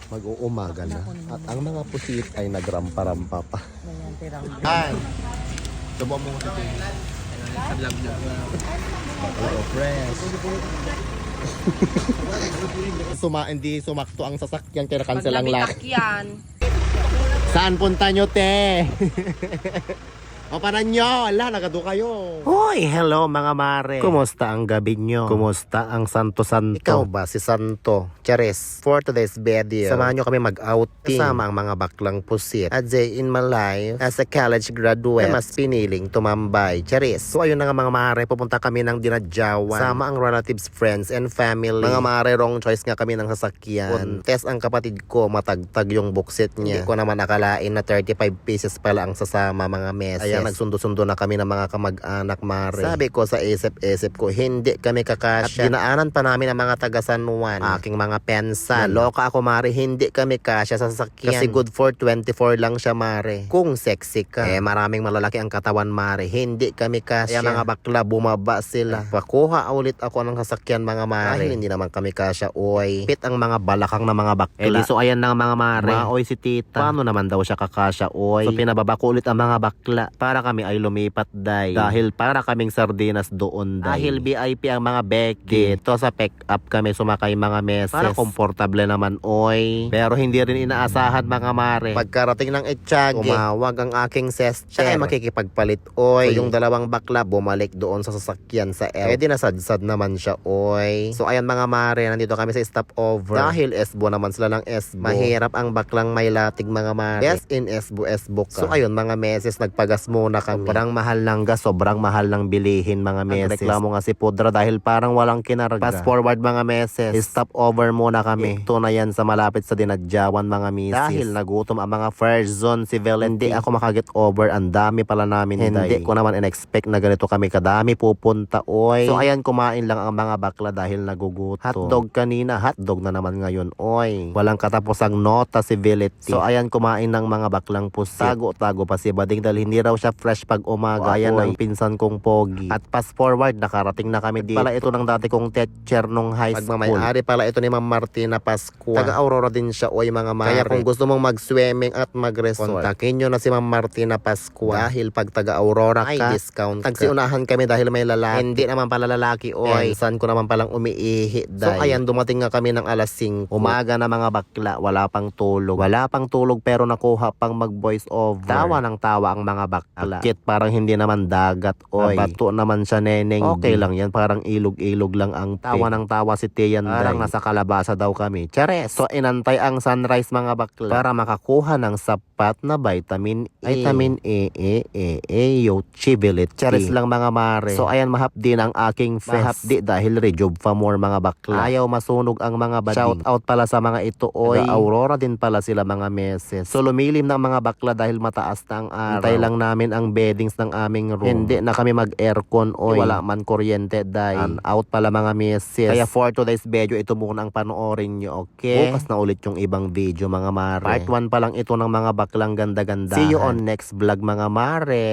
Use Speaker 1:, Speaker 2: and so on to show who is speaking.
Speaker 1: Mag-uumaga na. At ang mga pusit ay nagrampa-rampa pa. Ay! Subo mo sa tingin.
Speaker 2: Sa vlog nyo.
Speaker 1: Hello, friends. Hindi sumakto ang sasakyan kaya cancel ang lock. Saan punta nyo, te? O para nyo, ala, nagado kayo. Hoy, hello mga mare. Kumusta ang gabi nyo? Kumusta ang Santo-Santo? Ikaw ba si Santo? Charis, for today's video, samahan nyo kami mag-outing. Kasama ang mga baklang pusit. A day in my life as a college graduate, mas piniling tumambay. Charis. So ayun na nga mga mare, pupunta kami ng Dinadjawan. Sama ang relatives, friends, and family. Mga mare, wrong choice nga kami ng sasakyan. Test ang kapatid ko, matagtag yung buksit niya. Hindi ko naman akalain na 35 pieces pala ang sasama mga meses. Kaya nagsundo-sundo na kami ng mga kamag-anak mare. Sabi ko sa isip-isip ko, hindi kami kakasya. At dinaanan pa namin ang mga taga San Juan. Aking mga pensan. Loka ako mare, hindi kami kasya sa sasakyan. Kasi good for 24 lang siya mare. Kung sexy ka. Maraming malalaki ang katawan mare. Hindi kami kasya. Kaya mga bakla, bumaba sila. Pakuha ulit ako ng sasakyan mga mare. Dahil hindi naman kami kasya, oy. Pit ang mga balakang na mga bakla. So ayan na mga mare. Maoy si tita. Paano naman daw siya kakasya, oy. So pinababa ko ulit ang mga bakla. Para kami ay lumipat dahil para kaming sardinas doon dahil VIP ang mga Becky. Dito sa pick up kami sumakay mga meses. Para komportable naman oy. Pero hindi rin inaasahan mga mare. Pagkarating ng Etsyage, tumawag ang aking sister. Siya ay makikipagpalit oy. So yung dalawang bakla bumalik doon sa sasakyan sa L. Pwede na sad-sad naman siya oy. So ayan mga mare, nandito kami sa stopover. Dahil SBO naman sila ng SBO. Mahirap ang baklang may latig mga mare. Yes in SBO ka. So ayun mga meses nagpagas muna kami. Sobrang mahal ng gas, sobrang mahal ng bilihin mga meses. Reklamo nga si Pudra dahil parang walang kinarga. Fast forward mga meses. Stop over muna kami. Ito na yan sa malapit sa Dinadjawan mga misis. Dahil nagutom ang mga first zone si Valenti. Hindi ako makaget over. Ang dami pala namin. Hindi ko naman in-expect na ganito kami kadami pupunta oy. So ayan, kumain lang ang mga bakla dahil nagugutom. Hotdog kanina, hotdog na naman ngayon oy. Walang katapusang nota si Valenti. So ayan, kumain ng mga baklang pusit. Tago-tago pa si Bading dahil hindi raw siya fresh pag umaga. Ayan ang pinsan kong pogi. At fast forward, nakarating na kami dito. Pala ito ng dati kong teacher nung high school. Magmamayari pala ito ni Ma'am Martina Pascua. Taga Aurora din siya, oy mga mare. Kaya kung gusto mong mag-swimming at mag-resort, kontakin nyo na si Ma'am Martina Pascua. Dahil pag taga Aurora ka, ay discount ka. Tagsiunahan kami dahil may lalaki. Hindi naman pala lalaki, oy. Pinsan ko naman palang umiihi dahil. So ayan, dumating nga kami ng alas 5. Umaga na mga bakla, wala pang tulog. Wala pang tulog pero nakuha pang mag-voice over. Tawa ng tawa ang mga bakla. Kit parang hindi naman dagat oy. Bato naman siya neneng. Okay lang yan, parang ilog-ilog lang ang tawa ng tawa si Tian. Parang nasa kalabasa daw kami. Chares. So inantay ang sunrise mga bakla para makakuha ng sapat na vitamin E. Vitamin yo chibilit. Chares lang mga mare. So ayan, mahapdi ang aking face. Mahapdi dahil rejuve pa more mga bakla. Ayaw masunog ang mga bading. Shout out pala sa mga ito oy. Aurora din pala sila mga meses. So lumilim ng mga bakla dahil mataas na ang araw. Hintay lang namin ang beddings ng aming room. Hindi na kami mag-aircon oy. Wala man kuryente dahil out pala mga meses. Kaya for today's video, ito muna ang panoorin nyo, okay? Bukas na ulit yung ibang video mga mare. Part 1 pa lang ito ng mga baklang ganda-ganda. See you on next vlog mga mare.